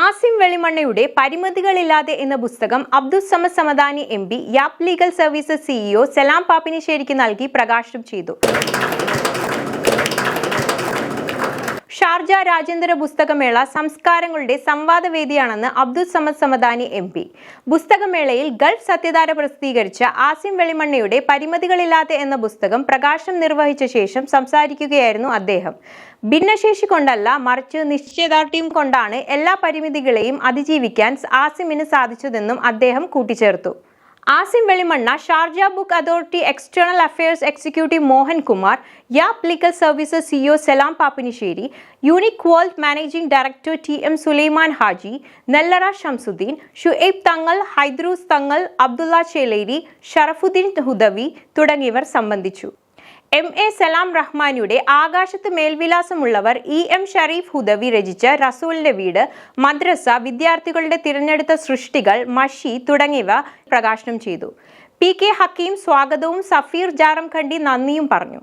ആസിം വെളിമണ്ണയുടെ പരിമിതികളില്ലാതെ എന്ന പുസ്തകം അബ്ദുൽ സമദ് സമദാനി എംപി യാപ് legal services CEO സലാം പാപ്പിനിശ്ശേരിക്ക് നൽകി പ്രകാശനം ചെയ്തു. ഷാർജ രാജ്യാന്തര പുസ്തകമേള സംസ്കാരങ്ങളുടെ സംവാദവേദിയാണെന്ന് അബ്ദുൽ സമദ് സമദാനി എംപി. പുസ്തകമേളയിൽ ഗൾഫ് സത്യധാര പ്രസിദ്ധീകരിച്ച ആസിം വെളിമണ്ണയുടെ പരിമിതികളില്ലാതെ എന്ന പുസ്തകം പ്രകാശനം നിർവഹിച്ച ശേഷം സംസാരിക്കുകയായിരുന്നു അദ്ദേഹം. ഭിന്നശേഷി കൊണ്ടല്ല, മറിച്ച് നിശ്ചയദാർഢ്യം കൊണ്ടാണ് എല്ലാ പരിമിതികളെയും അതിജീവിക്കാൻ ആസിമിന് സാധിച്ചതെന്നും അദ്ദേഹം കൂട്ടിച്ചേർത്തു. Asim Velimanna, Sharjah book authority external affairs executive Mohan Kumar, Yap legal services CEO Salam Pappinisseri, unique world managing director TM Sulaiman Haji, Nellara Shamsuddin, Shuaib Thangal, Haidros തങ്ങൾ, അബ്ദുള്ള ചേലേരി, ഷറഫുദ്ദീൻ ഹുദവി തുടങ്ങിയവർ സംബന്ധിച്ചു. MA സലാം റഹ്മാനിയുടെ ആകാശത്ത് മേൽവിലാസമുള്ളവർ EM ഷരീഫ് ഹുദവി രചിച്ച റസൂലിന്റെ വീട്, മദ്രസ, വിദ്യാർത്ഥികളുടെ തിരഞ്ഞെടുത്ത സൃഷ്ടികൾ, മഷി തുടങ്ങിയവ പ്രകാശനം ചെയ്തു. PK ഹക്കീം സ്വാഗതവും സഫീർ ജാറംഖണ്ഡി നന്ദിയും പറഞ്ഞു.